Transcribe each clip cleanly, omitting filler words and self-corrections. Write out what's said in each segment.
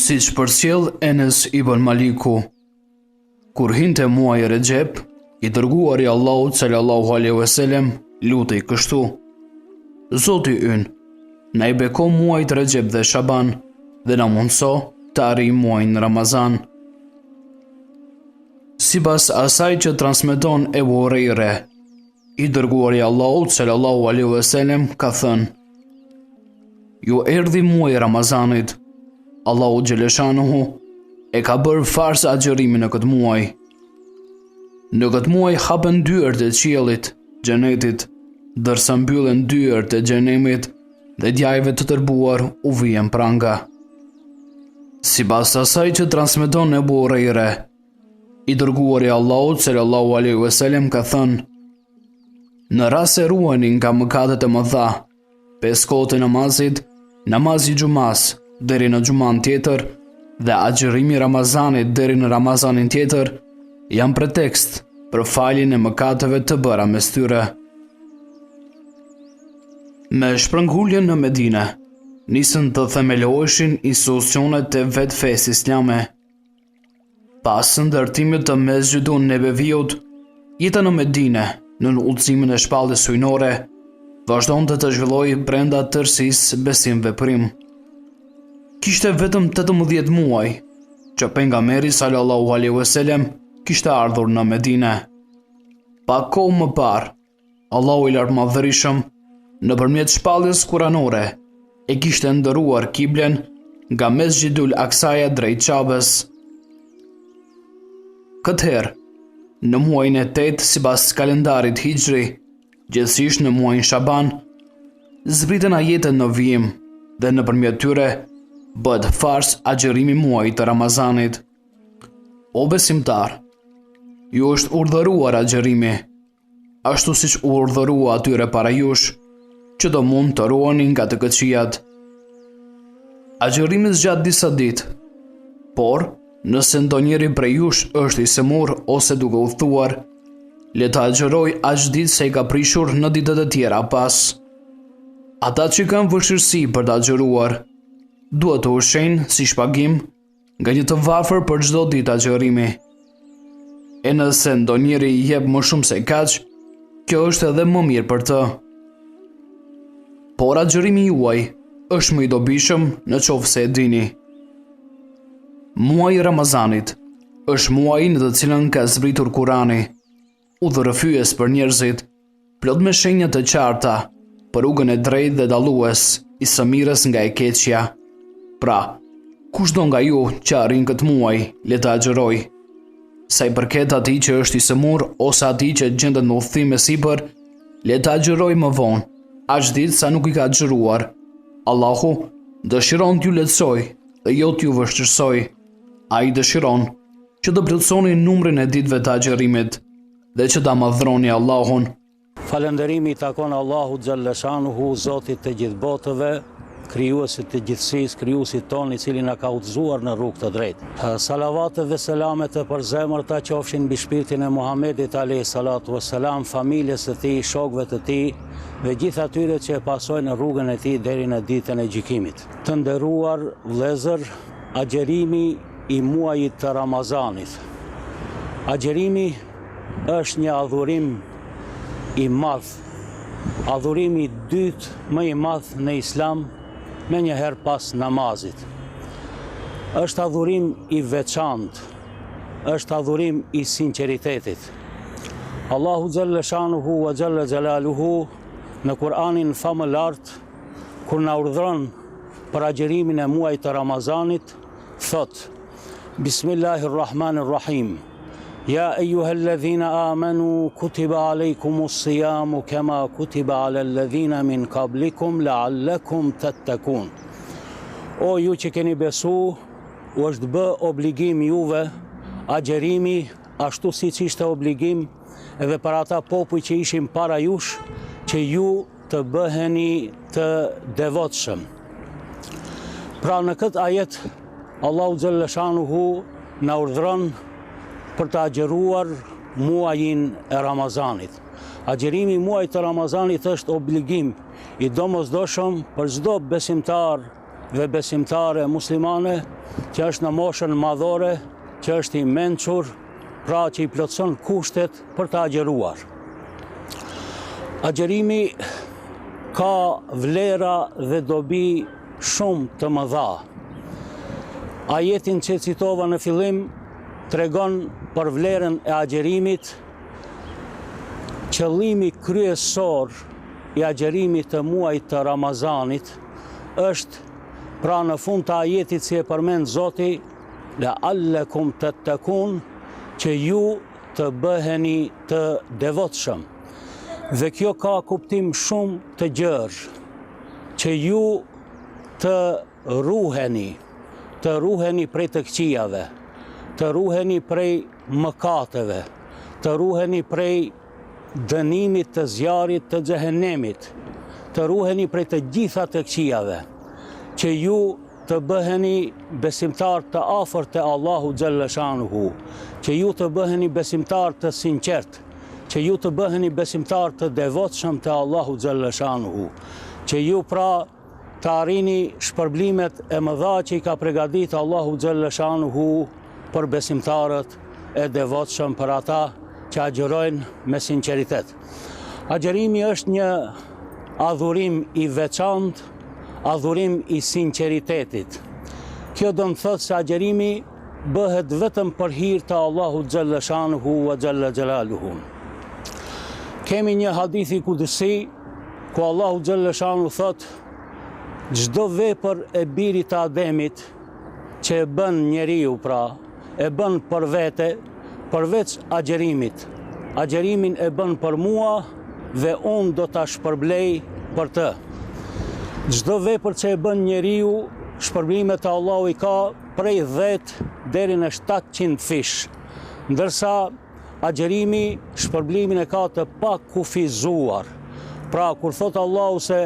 Siç përcjell Enes ibn Maliku, kur hinte muaji Rexhep, i dërguari i Allahut sallallahu alaihi wasallam lutej kështu: Zoti ynë, na i beko muajt Rexhep dhe Shaban dhe na mundso të arrijmë muajin Ramazan. Sipas asaj që transmeton Ebu Hurajre, i dërguari i Allahut sallallahu alaihi wasallam ka thënë: Ju erdhi muaji Ramazanit. Allahu Gjeleshanuhu e ka bërë fars agjërimin në këtë muaj. Në këtë muaj hapen dyert e qiellit, xhenetit, ndërsa mbyllen dyert e xhenemit dhe djajve të tërbuar u vijnë pranga. Sipas asaj që transmeton Ebu Hurajre, i dërguari i Allahut sallallahu alaihi wasallam ka thënë: Në rast se ruani nga mëkatet e mëdha, 5 kohët e namazit, namazi i xumas deri në xuman tjetër dhe agjërimi i Ramazanit deri në Ramazanin tjetër, janë pretekst për faljen e mëkateve të bëra mes tyre. Me shpërnguljen në Medinë, nisën të themeloheshin institucionet e vetë fesë islame. Pas ndërtimit të Mesgjidun Nebeviut, jeta në Medinë, në udhëzimin e shpalljes hyjnore, vazhdonte të zhvillojë brenda tërësisë besim veprim. Kishte vetëm 18 muaj që pejgamberi sallallahu alaihi wasallam kishte ardhur në Medinë. Pak kohë më parë, Allahu i Lartëmadhërisëm nëpërmjet shpalljes kuranore e kishte ndëruar kiblen nga Mesgjidul Aksaja drejt Qabes. Këtëherë, në muajin e 8 sipas kalendarit hijri, gjithsesi në muajin Shaban, zbritën ajetet në vijim dhe nëpërmjet tyre bëhet fars agjërimi muajit të Ramazanit. O besimtar, ju është urdhëruar agjërimi, ashtu siç u urdhërua atyre para jush, që do mund të ruani nga të këqijat. Agjërimi zgjat disa ditë, por nëse ndonjëri prej jush është i semur ose duke udhëtuar, le të agjëroj aq ditë se i ka prishur në ditët e tjera pas. Ata që kanë vështirësi për të agjëruar, duhet të ushqejnë si shpagim nga një të varfër për çdo ditë agjërimi. E nëse ndonjëri i jep më shumë se kaq, kjo është edhe më mirë për të. Por agjërimi juaj është më i dobishëm në qoftë se e dini. Muaji i Ramazanit është muaji në të cilën ka zbritur Kurani, udhërrëfyes për njerëzit, plot me shenja të qarta për rrugën e drejtë dhe dallues i së mirës nga e keqja. Pra, kushdo nga ju që arrin këtë muaj, le të agjëroj. Sa i përket atij që është i semur ose atij që gjendet në udhëtim e sipër, le të agjëroj më vonë, aq ditë sa nuk i ka agjëruar. Allahu dëshiron t'ju lehtësoj dhe jo t'ju vështirësoj. Ai dëshiron që të plotësoni numrin e ditëve të agjërimit dhe që ta madhroni Allahun. Falënderimi i takon Allahut Xhaleshanuhu, Zotit të gjithë botëve, krijuesit të gjithësisë, krijuesit ton i cili na ka udhëzuar në rrugë të drejtë. Salavatet dhe selamet e përzemërta qofshin mbi shpirtin e Muhamedit alayhi salatu wassalam, familjes së tij, shokëve të tij dhe gjithë atyre që e pasojnë rrugën e tij deri në ditën e gjykimit. Të nderuar vëllezër, agjërimi i muajit të Ramazanit. Agjërimi është një adhurim i madh, adhurimi i dytë më i madh në Islam, me njëherë pas namazit. Është adhurim i veçantë, është adhurim i sinqeritetit. Allahu Xhaleshanuhu wa Xhalla Xjalaluhu në Kur'anin famëlart, kur na urdhëron për agjërimin e muajit të Ramazanit, thot: Bismillahirrahmanirrahim. Ja eyyuhalladhina amanu kutiba alaykumus siyamu kama kutiba alal ladhina min qablikum la'allakum tattaqun. O ju që keni besu, u është bë obligim juve agjërimi ashtu siç ishte obligim edhe për ata popuj që ishin para jush, që ju të bëheni të devotshëm. Pra në këtë ajet Allahu Xhaleshanuhu na urdhëron për të agjëruar muajin e Ramazanit. Agjërimi muajit të Ramazanit është obligim i domosdoshëm për çdo besimtar dhe besimtare muslimane që është në moshën madhore, që është i mençur, pra që i plotson kushtet për të agjeruar. Agjerimi ka vlera dhe dobi shumë të mëdha. Ajetin që citova në fillim tregon për vlerën e agjerimit. Qëllimi kryesor i agjerimit të muajit të Ramazanit është, pra në fund të ajetit si e përmend Zoti, la'allakum tattaqun, që ju të bëheni të devotshëm. Dhe kjo ka kuptim shumë të gjerë, që ju të ruheni prej të këqijave, të ruheni prej mëkateve, të ruheni prej dënimit të zjarit të xhehenemit, të ruheni prej të gjitha të këqijave, që ju të bëheni besimtar të afërt te Allahu xhalla shanuhu, që ju të bëheni besimtar të sinqert, që ju të bëheni besimtar të devotshëm te Allahu xhalla shanuhu, që ju pra të arrini shpërblimet e mëdha që i ka përgatitur Allahu xhalla shanuhu për besimtarët e devotshëm, për ata që agjerojnë me sinqeritet. Agjerimi është një adhurim i veçantë, adhurim i sinqeritetit. Kjo do të thotë se agjerimi bëhet vetëm për hir të Allahu xhalla shanuhu wa xhalla xjalaluhu. Kemi një hadithi kudsi ku Allahu xhalla shanuhu thotë: çdo vepër e birit të Ademit që e bën njeriu, pra e bën për vete, përveç agjerimit. Agjerimin e bën për mua dhe unë do ta shpërblej për të. Çdo vepër që e bën njeriu, shpërblimet e Allahu i ka prej 10 deri në 700 fish, ndërsa agjerimi shpërblimin e ka të pakufizuar. Pra kur thot Allahu se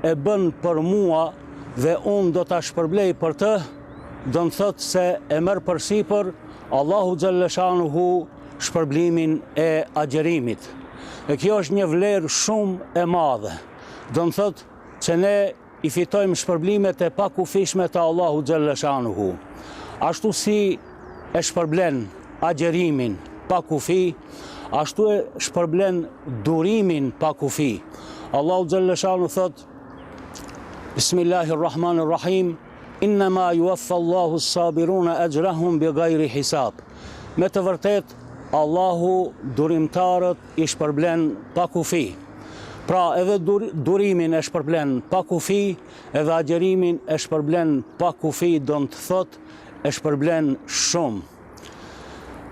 e bën për mua dhe unë do ta shpërblej për të, do të thotë se e merr përsipër Allahu xhalla shanuhu shpërblimin e agjerimit. E kjo është një vlerë shumë e madhe. Do të thotë që ne i fitojmë shpërblimet e pakufishme të Allahu xhalla shanuhu. Ashtu si e shpërblen agjerimin pa kufi, ashtu e shpërblen durimin pa kufi. Allahu xhalla shanuhu thot: Bismillahirrahmanirrahim, innama yuwaffa Allahu as-sabiruna ajrahum bighayri hisab. Me të vërtet, Allahu durimtarët i shpërblen pa kufi. Pra edhe durimin e shpërblen pa kufi, edhe agjerimin e shpërblen pa kufi, do të thot e shpërblen shumë.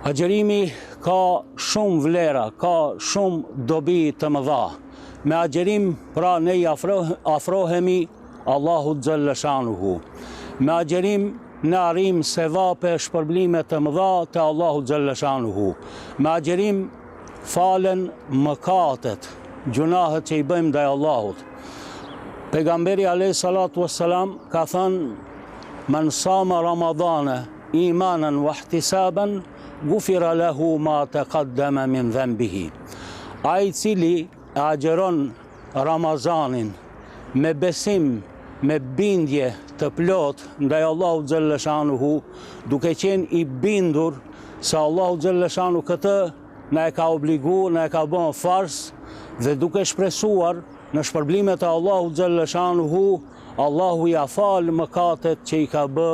Agjerimi ka shumë vlera, ka shumë dobi të mëdha. Me agjerim pra ne i afrohemi Allahu xhalla shanuhu. Me agjerim ne arrim sevape shpërblime të mëdha te Allahu xhalla shanuhu. Me agjerim falen mëkatet, gjunahet që i bëjmë ndaj Allahut. Pejgamberi alayhi salatu wassalam ka thënë: "Man sama Ramadana imanan wa ihtisaban, ghufira lahu ma taqaddama min dhanbihi." Ai i cili e agjeron Ramazanin me besim, me bindje të plot ndaj Allahu xhalla shanuhu, duke qenë i bindur se Allahu xhalla shanuhu këtë na e ka obligu, na e ka bën fars, dhe duke shpresuar në shpërblimet e Allahu xhalla shanuhu, Allahu ja fal mëkatet që i ka bë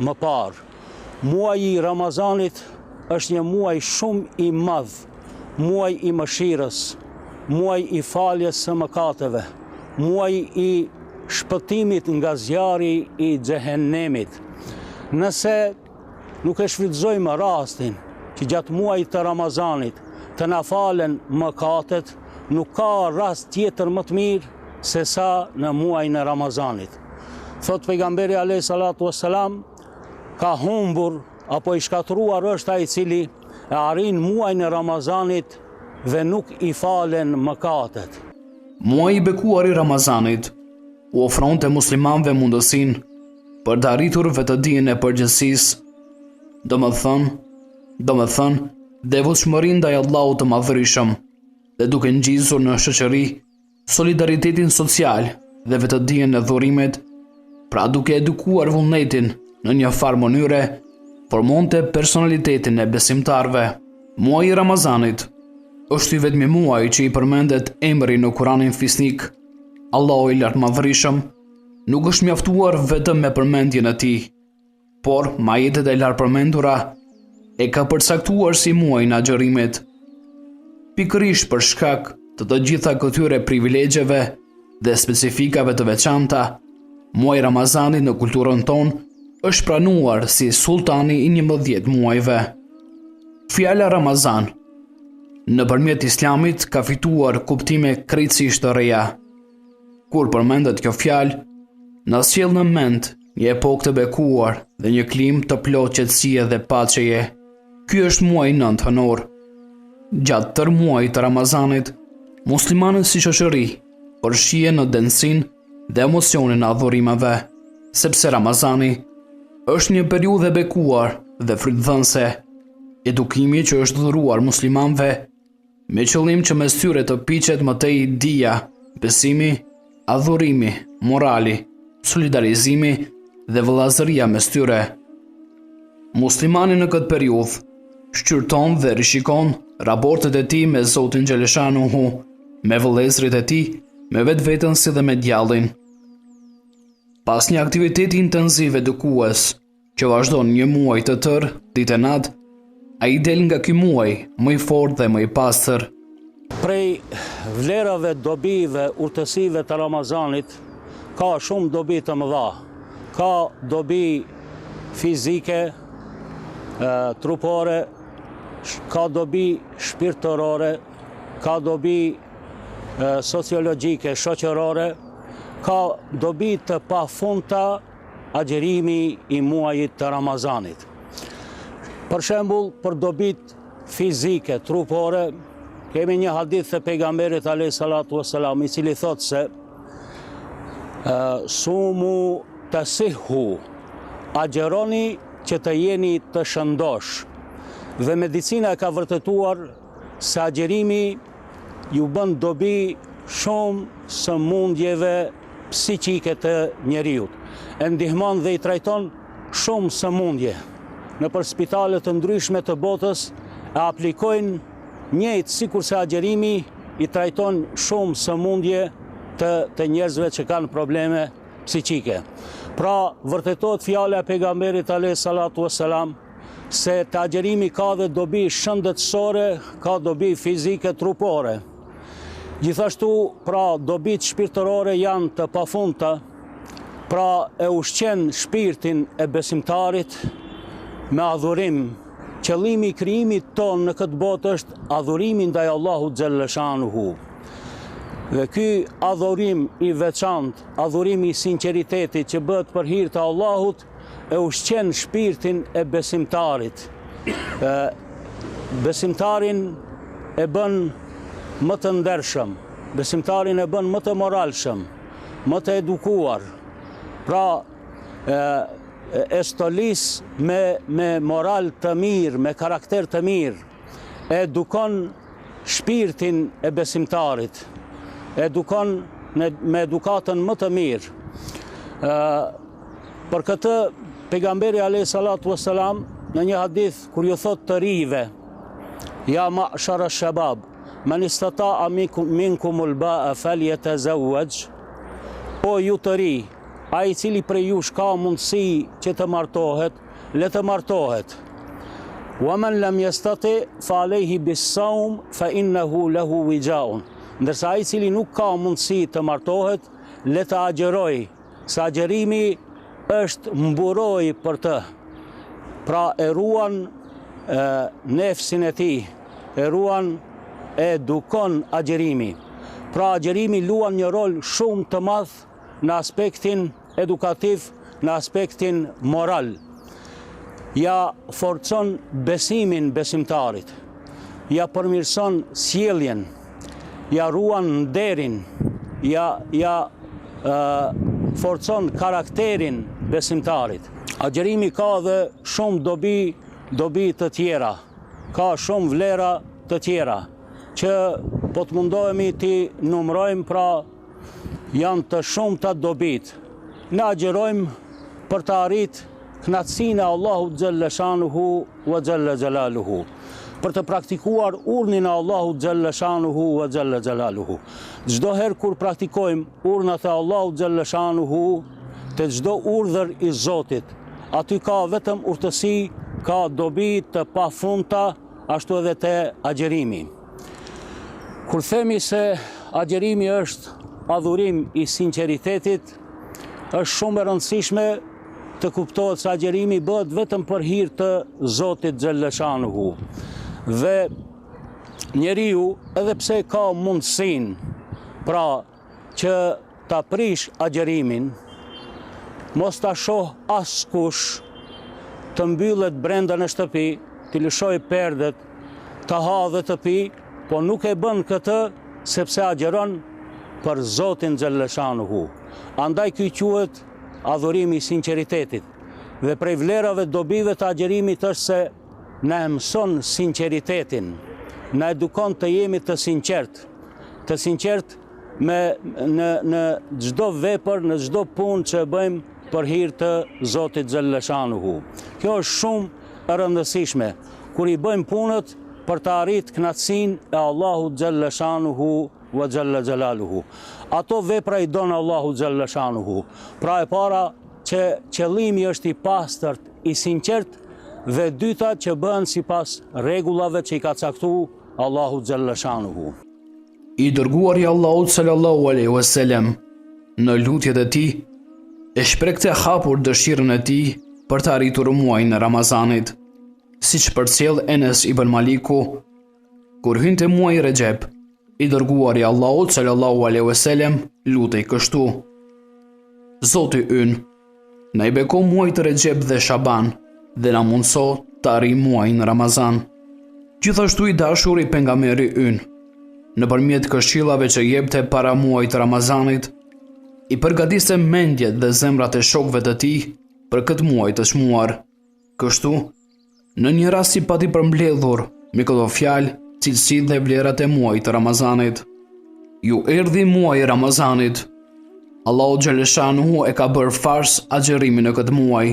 më parë. Muaji i Ramazanit është një muaj shumë i madh, muaj i mëshirës, muaj i faljes së mëkateve, muaj i shpëtimit nga zjarri i xhehenemit. Nëse nuk e shfrytëzojmë rastin që gjatë muajit të Ramazanit të na falen mëkatet, nuk ka rast tjetër më të mirë se sa në muajin e Ramazanit. Thot pejgamberi alayhi salatu wassalam, ka humbur apo i shkatruar është ai i cili e arrin muajin e Ramazanit dhe nuk i falen mëkatet. Muaji i bekuar i Ramazanit u ofronte muslimanëve mundësinë për të arritur vetëdijen e përgjegjësisë, domethënë devotshmërinë ndaj Allahut të Madhërisëm, dhe duke ngjisur në shoqëri solidaritetin social dhe vetëdijen e dhurimit, Pra duke edukuar vullnetin në një farë mënyre, formonte personalitetin e besimtarve. Muaji i Ramazanit është i vetmi muaj që i përmendet emri në Kuranin fisnik. Allahu i lartë madhërisëm nuk është mjaftuar vetëm me përmendjen e tij, por majetet e lartë përmendura e ka përcaktuar si muajin e agjërimit. Pikërisht për shkak të gjitha këtyre privilegjeve dhe specifikave të veçanta, muaji i Ramazanit në kulturën tonë është pranuar si sultani i 11 muajve. Fjala Ramazan nëpërmjet Islamit ka fituar kuptime krejtësisht të reja. Kur përmendet kjo fjalë, na sjell në mend një epokë të bekuar dhe një klimë të plotë qetësie dhe paqeje. Ky është muaji 9 hënor. Gjatë tërë muajit të Ramazanit, muslimanët si shoqëri përfshihen në dënsinë dhe emocionin e adhurimeve, sepse Ramazani është një periudhë e bekuar dhe frytdhënëse, edukimi që është dhuruar muslimanëve me qëllim që mes tyre të piqet më tej dija, besimi, adhurimi, morali, solidarizimi dhe vëllazëria mes tyre. Muslimani në këtë periudhë shqyrton dhe rishikon raportet e tij me Zotin Xheleshanuhu, me vëllezërit e tij, me vetveten si dhe me djallin. Pas një aktiviteti intenziv edukues që vazhdon një muaj të tërë, ditë e natë, ai del nga ky muaj më i fortë dhe më i pastër. Prej vlerave, dobive, urtësive të Ramazanit ka shumë dobi të mëdha. Ka dobi fizike, trupore, ka dobi shpirtërore, ka dobi sociologjike, shoqërore, ka dobi të pafundta agjerimi i muajit të Ramazanit. Për shembull, për dobit fizike, trupore, kemi një hadith të pejgamberit alayhis salatu wassalam, i cili thotë se sumu tasihhu, agjeroni që të jeni të shëndosh. Dhe medicina ka vërtetuar se agjerimi ju bën dobi shumë sëmundjeve psiqike të njeriut. E ndihmon dhe i trajton shumë sëmundje. Në për spitalet të ndryshme të botës e aplikojnë njëjtë sikur se agjerimi i trajton shumë sëmundje të njerëzve që kanë probleme psiqike. Pra, vërtetohet fjala e pejgamberit alayhis salatu wassalam se të agjerimi ka dhe dobi shëndetësore, ka dobi fizike trupore. Gjithashtu, pra, dobit shpirtërore janë të pafundta, pra e ushqen shpirtin e besimtarit me adhurim. Qëllimi i krijimit ton në këtë botë është adhurimi ndaj Allahut Xheleshanuhu. Dhe ky adhurim i veçantë, adhurimi i sinqeritetit që bëhet për hir të Allahut, e ushqen shpirtin e besimtarit. Besimtarin e bën më të ndershëm, besimtarin e bën më të moralshëm, më të edukuar. Pra, e stolis me moral të mirë, me karakter të mirë, edukon shpirtin e besimtarit, edukon me edukatën më të mirë. Për këtë, pejgamberi alayhis salatu wassalam në një hadith kur ju thot të rive, ja ma'shara shabab, man istata'a minkumul ba'a falyatazawwaj, o ju të ri, ai i cili prej jush ka mundësi që të martohet, le të martohet. Wa man lam yastati fa alayhi bis-sawm fa innahu lahu wija'un. Ndërsa ai i cili nuk ka mundësi të martohet, le të agjeroj, sa agjerimi është mburoj për të. Pra e ruan nefsin e tij, e ruan, e edukon agjerimi. Pra agjerimi luan një rol shumë të madh në aspektin edukativ, në aspektin moral. Ja forcon besimin besimtarit, ja përmirëson sjelljen, ja ruan nderin, ja forcon karakterin besimtarit. Agjerimi ka dhe shumë dobi të tjera, ka shumë vlera të tjera, që po të mundohemi ti numrojmë, pra janë të shumë të dobit. ne agjerojmë për të arrit knatësinë e Allahut xhalla shanuhu wa xhalla xjalaluhu, për të praktikuar urdhnin e Allahut xhalla shanuhu wa xhalla xjalaluhu. Çdo herë kur praktikojmë urdhnat e Allahut xhalla shanuhu, te çdo urdhër i Zotit, aty ka vetëm urtësi, ka dobi të pafundta, ashtu edhe te agjerimi. Kur themi se agjerimi është adhurim i sinqeritetit, është shumë e rëndësishme të kuptohet se agjerimi bëhet vetëm për hir të Zotit xhalla shanuhu. Dhe njeriu, edhe pse ka mundësinë, pra që ta prish agjerimin, mos ta shoh askush, të mbyllet brenda në shtëpi, të lëshoj perdet, të ha dhe të pi, po nuk e bën këtë sepse agjeron për Zotin xhalla shanuhu. Andaj ky quhet adhurimi i sinqeritetit. Dhe prej vlerave dobive të agjerimit është se na mëson sinqeritetin, na edukon të jemi të sinqert në çdo vepër, në çdo punë që bëjmë për hir të Zotit xhalla shanuhu. Kjo është shumë e rëndësishme kur i bëjmë punët për të arritur kënaqësinë e Allahut xhalla shanuhu wa xhalla xjalaluhu. Ato vepra i don Allahu xhalla shanuhu. Pra e para që qëllimi është i pastërt, i sinqert, dhe dyta që bëhen sipas rregullave që i ka caktuar Allahu xhalla shanuhu. I dërguari i Allahut sallallahu alaihi wasallam në lutjet e tij e shprehte hapur dëshirën e tij për të arritur muajin e Ramazanit, siç përcjell Enes ibn Maliku, kur hynte muaji Rexhep, i dërguari i Allahut sallallahu alaihi wasallam lutej kështu: Zoti ynë, na i beko muajt Rexhep dhe Shaban dhe na mundso të arrijmë muajin Ramazan. Gjithashtu i dashuri pejgamberi ynë, nëpërmjet këshillave që jepte para muajit Ramazanit, i përgatiste mendjet dhe zemrat e shokëve të tij për këtë muaj të çmuar. Kështu, në një rast i pati përmbledhur me këto fjalë cilësitë dhe vlerat e muajit të Ramazanit. Ju erdhi muaji i Ramazanit. Allahu xhalla shanuhu e ka bërë fars agjerimin në këtë muaj.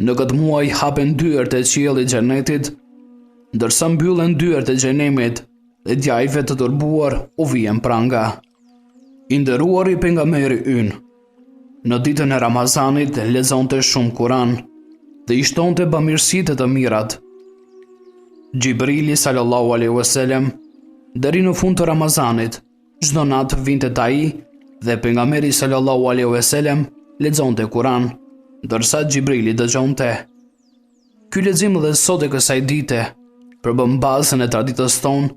Në këtë muaj hapen dyert e qiellit xhenetit, ndërsa mbyllen dyert e xhenemit dhe djajve të turbuar u vjen pranga. I nderuari pejgamberi ynë, në ditën e Ramazanit lexonte shumë Kur'an dhe i shtonte bamirësitë të mirat. Gjibrili sallallahu alaihi wasallam deri në fund të Ramazanit çdo natë vinte te ai dhe pejgamberi sallallahu alaihi wasallam lexonte Kur'an, ndërsa Gjibrili dëgjonte. Ky lexim dhe sot e kësaj dite përbën bazën e traditës tonë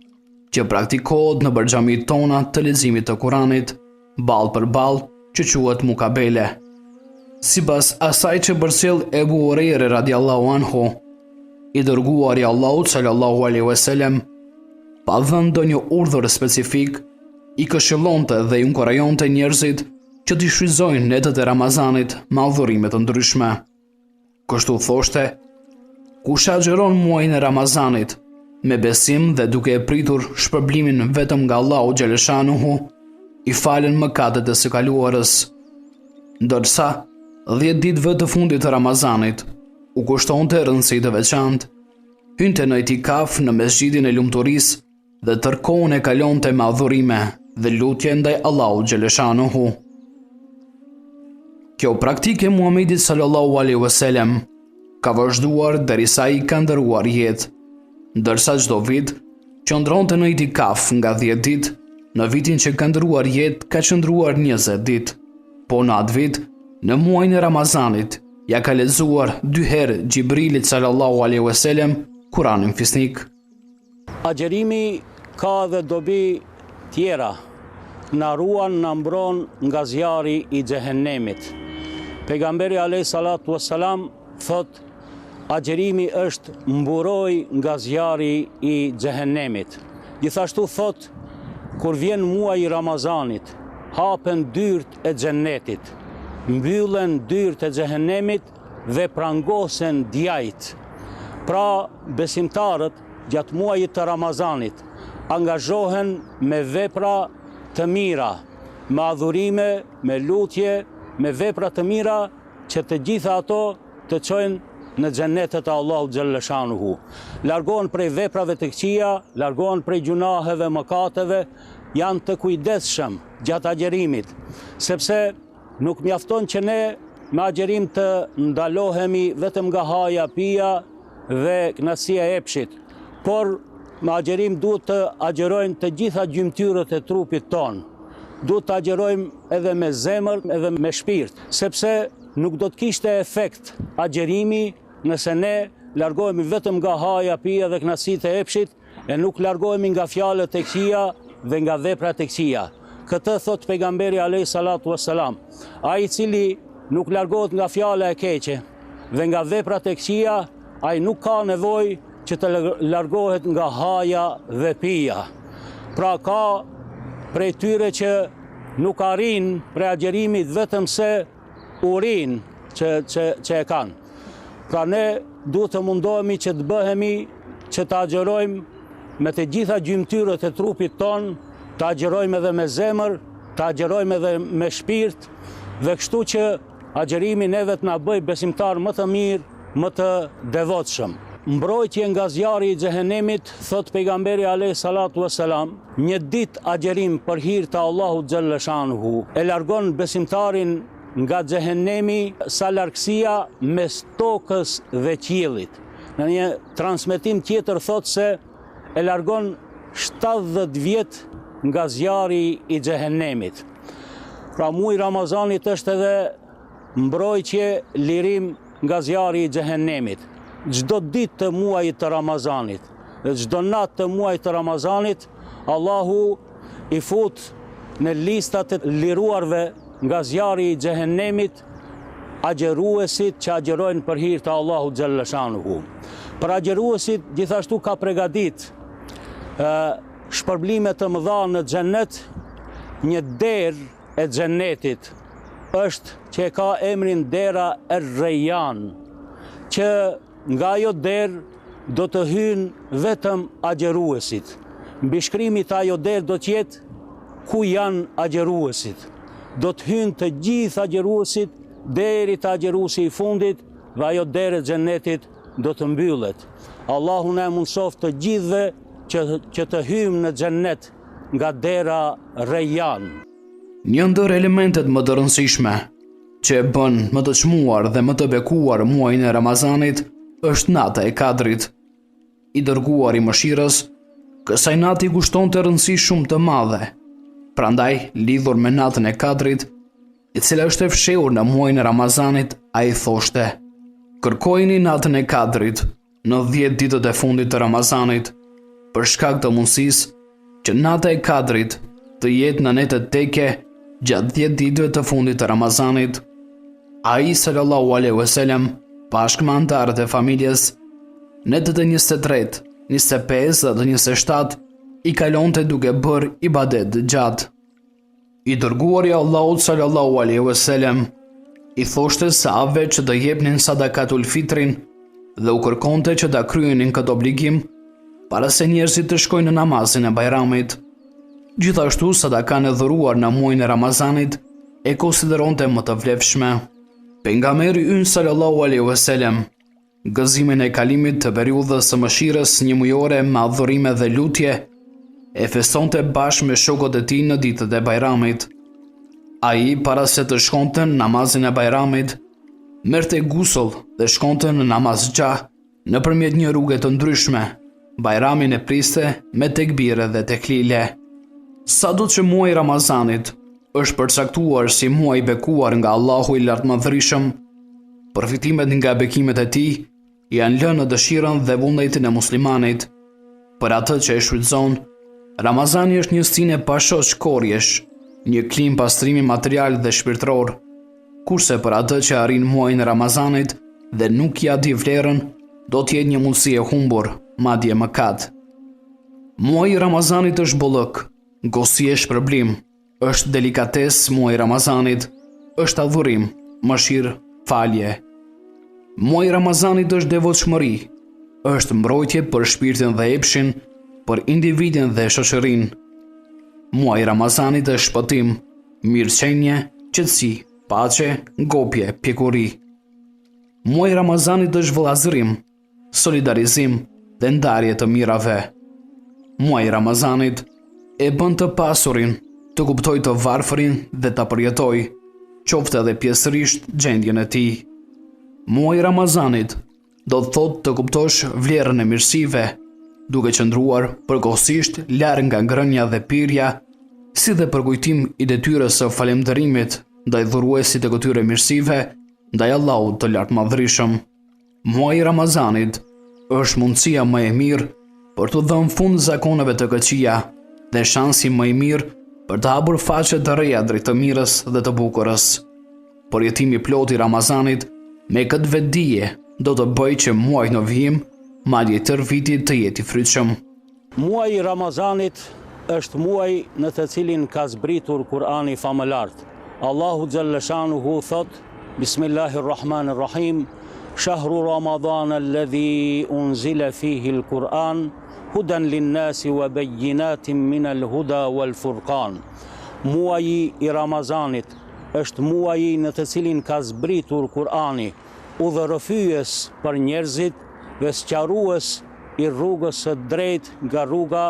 që praktikohet në xhamitë tona të leximit të Kuranit ballë për ballë, që quhet mukabele. Sipas asaj që përcjell Ebu Hurajra radiallahu anhu, i dërguari i Allahut sallallahu alaihi wasallam, pa dhënë ndonjë urdhër specifik, i këshillonte dhe i inkurajonte njerëzit që t'i shfrytëzojnë netët e Ramazanit me adhurime të ndryshme. Kështu thoshte: kush agjeron muajin e Ramazanit me besim dhe duke e pritur shpërblimin vetëm nga Allahu xhalla shanuhu, i falen mëkatet e së kaluarës. Ndërsa 10 ditëve të fundit të Ramazanit u kushtonte rëndësi të veçantë, hynte në itikaf në mesgjidin e lumturisë dhe tërë kohën e kalonte me adhurime dhe lutje ndaj Allahu xhalla shanuhu. Kjo praktike Muhamedit sallallahu alaihi wasallam ka vazhduar derisa i ka ndëruar jetë, ndërsa çdo vit qëndronte në itikaf nga 10 ditë. Në vitin që ka ndëruar jetë ka qëndruar 20 ditë, po në atë vit, në muajin e Ramazanit, ja ka lexuar 2 herë Gjibrilit sallallahu alaihi wasallam Kur'anin fisnik. Agjerimi ka dhe dobi tjera, na ruan, na mbron nga zjarri i xhehenemit. Pejgamberi alayhi salatu wassalam thot: agjerimi është mburoj nga zjarri i xhehenemit. Gjithashtu thot: kur vjen muaji i Ramazanit, hapen dyert e xhennetit, mbyllen dyert e xhehenemit dhe prangosen djajt. Pra besimtarët gjatë muajit të Ramazanit angazhohen me vepra të mira, me adhurime, me lutje, me vepra të mira që të gjitha ato të çojnë në xhenetet e Allahut xhalleshanuhu. Largohen prej veprave të këqija, largohen prej gjunaheve, mëkateve, janë të kujdesshëm gjatë agjerimit, sepse nuk mjafton që ne me agjerim të ndalohemi vetëm nga haja, pija dhe kënaqësia e epshit, por me agjerim duhet të agjerojnë të gjitha gjymtyrët e trupit tonë. Duhet të agjerojmë edhe me zemër, edhe me shpirt, sepse nuk do të kishte efekt agjerimi nëse ne largohemi vetëm nga haja, pija dhe kënaqësitë e epshit e nuk largohemi nga fjalët e këqija dhe nga veprat e këqija. Këtë thot pejgamberi alayhi salatu wassalam, ai i cili nuk largohet nga fjala e keqe dhe nga veprat e këqija, ai nuk ka nevojë që të largohet nga haja dhe pija. Pra ka prej tyre që nuk arrin prej agjerimit vetëm se urin që e kanë. Pra ne duhet të mundohemi që të bëhemi që të agjerojmë me të gjitha gjymtyrët e trupit ton, të agjerojmë edhe me zemër, të agjerojmë edhe me shpirt, dhe kështu që agjerimi neve të na bëj besimtar më të mirë, më të devotshëm. Mbrojtje nga zjarri i xhehenemit, thot pejgamberi alayhi salatu wassalam, një ditë agjerim për hir të Allahut xhalleshanuhu e largon besimtarin nga xhehenemi sa largësia mes tokës dhe qiellit. Në një transmetim tjetër thot se e largon 70 vjet nga zjarri i xhehenemit. Pra muaji Ramazanit është edhe mbrojtje, lirim nga zjarri i xhehenemit. Çdo ditë të muajit të Ramazanit dhe çdo natë të muajit të Ramazanit, Allahu i fut në listat e liruarve nga zjarri i xhehenemit agjeruesit që agjerojnë për hir të Allahut xhalleshanuhu. Për agjeruesit gjithashtu ka përgatit shpërblime të mëdha në xhennet. Një derë e xhennetit është që e ka emrin dera Er-Rayyan, që nga ajo derë do të hynë vetëm agjeruesit. Mbi shkrimi të ajo derë do të jetë ku janë agjeruesit. Do të hynë të gjithë agjeruesit deri te agjeruesi i fundit dhe ajo derë e xhennetit do të mbyllet. Allahu na mundsoft të gjithëve që të hyjmë në xhennet nga dera Rayyan. Një ndër elementet më të rëndësishme që e bën më të çmuar dhe më të bekuar muajin e Ramazanit është nata e Kadrit. I dërguar i mëshirës, kësaj natë i kushtonte rëndësi shumë të madhe. Prandaj, lidhur me natën e Kadrit, e cila është e fshehur në muajin e Ramazanit, ai thoshte: kërkojini natën e Kadrit në 10 ditët e fundit të Ramazanit, për shkak të mundësisë që nata e Kadrit të jetë në netët teke gjatë 10 ditëve të fundit të Ramazanit. Ai sallallahu alaihi wasallam bashkë me anëtarët e familjes, netët e 23, 25 dhe 27 i kalonte duke bërë ibadet gjatë. I dërguari Allahut sallallahu alaihi wasallam i thoshte sahabëve që të jepnin sadakatul fitrin dhe u kërkonte që ta kryenin këtë obligim para se njerëzit të shkojnë në namazin e Bajramit. Gjithashtu sadakan e dhuruar në muajin e Ramazanit e konsideronte më të vlefshme. Pejgamberi ynë sallallahu alaihi wasallam gëzimin e kalimit të periudhës së mëshirës një mujore me adhurime dhe lutje e festonte bashkë me shokët e tij në ditët e Bajramit. Ai para se të shkonte në namazin e Bajramit, merrte gusull dhe shkonte në namaz xhah nëpërmjet një rruge të ndryshme. Bajramin e priste me tekbire dhe teklile. Sado që muaji Ramazanit është përcaktuar si muaj i bekuar nga Allahu i lartëmadhërisëm, përfitimet nga bekimet e tij janë lënë në dëshirën dhe vullnetin e muslimanit. Për atë që e shfrytëzon, Ramazani është një stinë e pashosh korjesh, një klim pastrimi material dhe shpirtëror, kurse për atë që arrin muajin e Ramazanit dhe nuk ja di vlerën, do të jetë një mundësi e humbur, madje mëkat. Muaji i Ramazanit është bollëk, gosi e shpërblim, është delikatesë muaji i Ramazanit, është adhurim, mëshirë, falje. Muaji i Ramazanit është devotshmëri, është mbrojtje për shpirtin dhe epshin, për individin dhe shoqërinë. Muaji i Ramazanit është shpëtim, mirëqenie, qetësi paqe, ngopje, pjekuri. Muaji i Ramazanit është vëllazërim, solidarizim dhe ndarje të mirave. Muaji i Ramazanit e bën të pasurin të kuptojë të varfërin dhe ta përjetojë, qoftë edhe pjesërisht gjendjen e tij. Muaji i Ramazanit do të thotë të kuptosh vlerën e mirësive, duke qëndruar përkohësisht larg nga ngrënia dhe pirja, si dhe përkujtim i detyrës së falënderimit ndaj dhuruesit të këtyre mirësive, ndaj Allahut të lartëmadhërisëm. Muaji i Ramazanit është mundësia më e mirë për të dhënë fund zakoneve të këqija dhe shansi më i mirë për të hapur faqe të reja drejt të mirës dhe të bukurës. Përjetimi plot i Ramazanit me këtë vetdije do të bëjë që muaji në vijim, madje tërë viti të jetë i frytshëm. Muaji i Ramazanit është muaji në të cilin ka zbritur Kur'ani famëlart. Allahu xhalla shanuhu thot: Bismillahirrahmanirrahim, Shahru Ramadan alladhi unzila fihi al-Quran hudan lin-nasi wa bayyinatin min al-huda wal-furqan. Muaji i Ramazanit është muaji në të cilin ka zbritur Kur'ani, udhërrëfyes për njerëzit dhe sqarues i rrugës së drejtë nga rruga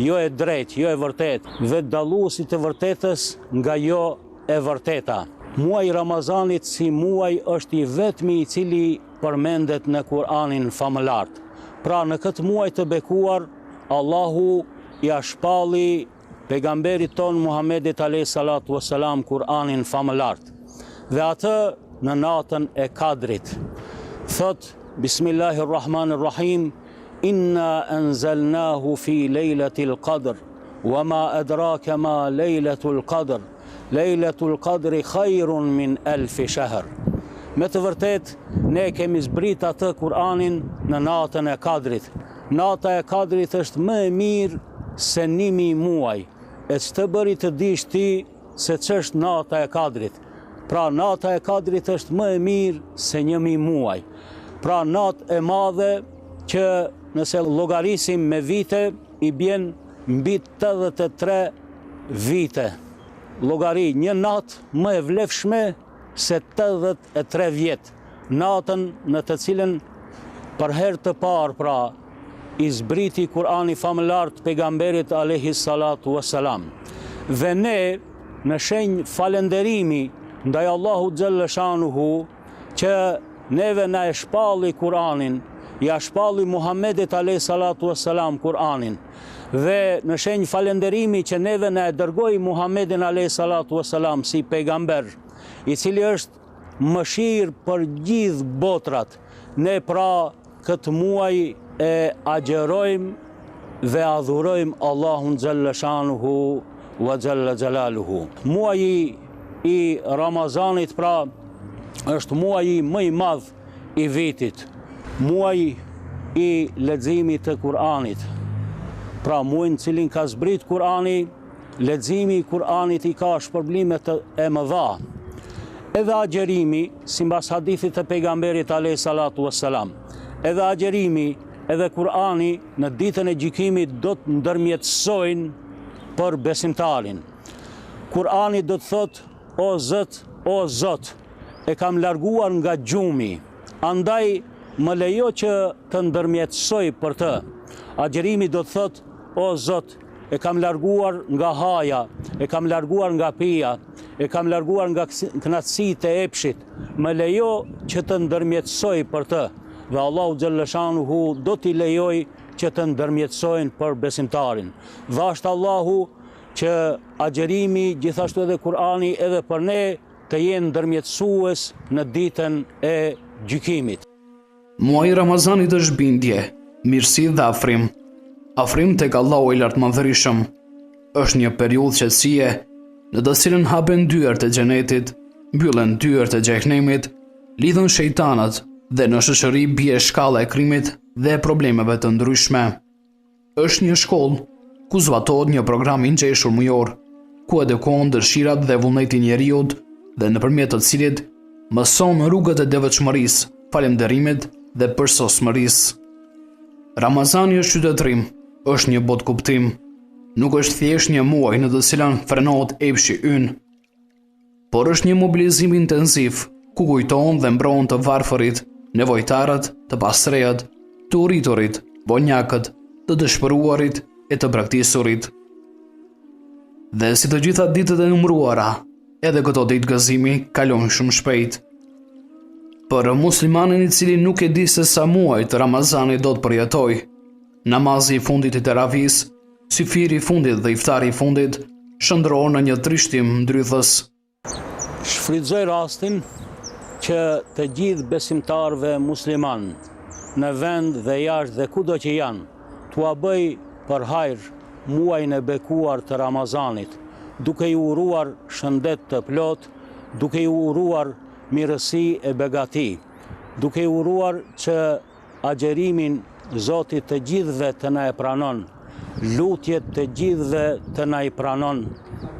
jo e drejtë, jo e vërtetë, dhe dalluesi të vërtetës nga jo e vërteta. Muaji i Ramazanit si muaj është i vetmi i cili përmendet në Kur'anin famëlart. Pra në këtë muaj të bekuar, Allahu ja shpalli pejgamberit ton Muhammedit alayhi salatu wassalam Kur'anin famëlart. Dhe atë në natën e Kadrit. Thot Bismillahirrahmanirrahim, Inna anzalnahu fi lejlatil qadr, wa ma adraka ma lejlatul qadr, lejlatul qadri khairun min alfi shahr. Me të vërtet, ne kemi zbrit atë Kur'anin në natën e Kadrit. Nata e Kadrit është më e mirë se 1000 muaj. E ç'të bëri të dish ti se ç'është nata e Kadrit? Pra nata e Kadrit është më e mirë se 1000 muaj. Pra natë e madhe që nëse llogarisim me vite i bjen mbi 83 vite. Llogari një natë më e vlefshme se 83 vjet. Natën në të cilën për herë të parë pra i zbriti Kur'ani famëlart pejgamberit alayhi salatu wassalam. Dhe ne në shenjë falënderimi ndaj Allahu xhalla shanuhu që neve na e shpalli Kur'anin, ja shpalli Muhammedit alayhi salatu wassalam Kur'anin, dhe në shenjë falënderimi që neve na e dërgoi Muhammedin alayhi salatu wassalam si pejgamber, i cili është mëshirë për gjithë botrat, ne pra këtë muaj e agjerojmë dhe adhurojmë Allahun xhalla shanuhu wa xhalla xjalaluhu. Muaji i Ramazanit pra është muaji më i madh i vitit, muaji i leximit të Kur'anit. Pra muaj në cilin ka zbrit Kur'ani, leximi i Kur'anit i ka shpërblime e mëdha. Edhe agjerimi, sipas hadithit të pejgamberit alayhi salatu wassalam, edhe agjerimi, edhe Kur'ani në ditën e gjykimit do të ndërmjetësojnë për besimtarin. Kur'ani do të thotë: o Zot, e kam larguar nga gjumi, andaj më lejo që të ndërmjetësoj për të. Agjerimi do të thotë: o Zot, e kam larguar nga haja, e kam larguar nga pija, e kam larguar nga kënaqësitë e epshit, më lejo që të ndërmjetësoj për të. Dhe Allahu xhalla shanuhu do t'i lejoj që të ndërmjetësojnë për besimtarin. Dhe është Allahu që agjerimi, gjithashtu edhe Kur'ani, edhe për ne të jenë ndërmjetësues në ditën e gjykimit. Muaji i Ramazanit është bindje, mirësi dhe afrim. Afrim tek Allahu i lartëmadhërisëm. Është një periudhë qetësie në të cilën hapen dyert e xhenetit, mbyllen dyert e xhehenemit, lidhen shejtanat dhe në shoqëri bie shkalla e krimit dhe problemeve të ndryshme. Është një shkollë ku zbatohet një program i ngjeshur mujor, ku edukohen dëshirat dhe vullneti i njeriut dhe nëpërmjet të cilit mëson rrugët e devotshmërisë, falënderimit dhe përsosmërisë. Ramazani është qytetërim, është një botë kuptim, nuk është thjesht një muaj në të cilën frenohet epshi ynë. por është një mobilizim intensiv, ku kujton dhe mbron të varfërit, nevojtarët, të pastrejët, të urriturit, vonjakët, të dëshpëruarit e të braktisur. Dhe si të gjitha ditët e numëruara, edhe këto ditë gëzimi kalon shumë shpejt. Për muslimanin i cili nuk e di se sa muaj të Ramazanit do të përjetoj, namazi i fundit i teravis, syfiri i fundit dhe iftari i fundit shndrohen në një trishtim ndrythës. Shfrytëzoj rastin që të gjithë besimtarëve musliman në vend dhe jashtë dhe kudo që janë, t'ua bëj për hajër muajin e bekuar të Ramazanit, duke ju uruar shëndet të plot, duke ju uruar mirësi e begati, duke ju uruar që agjerimin Zotit të gjithëve të na e pranon, lutjet të gjithëve të na i pranon,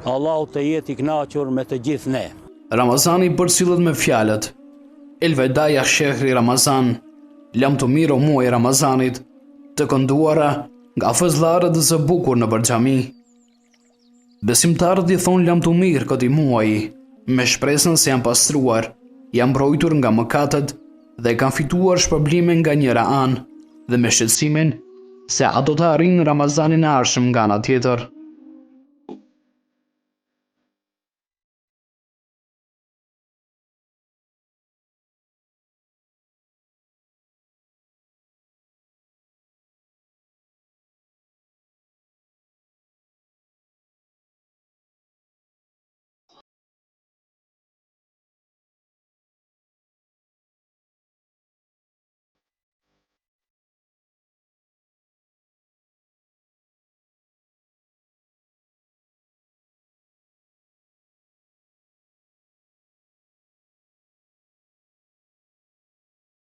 Allahu të jetë i kënaqur me të gjithë ne. Ramazani përcillet me fjalët: Elveda ya shehri Ramazan, lam të mirë o muaj Ramazanit, të kënduara nga fëzlarët dhe zë bukur në xhami. Besimtarët i thonë lam të mirë këtij muaji, me shpresën se janë pastruar, janë mbrojtur nga mëkatet dhe kanë fituar shpërblime nga njëra anë, dhe me shqetësimin se a do të arrijnë Ramazanin e ardhshëm nga ana tjetër.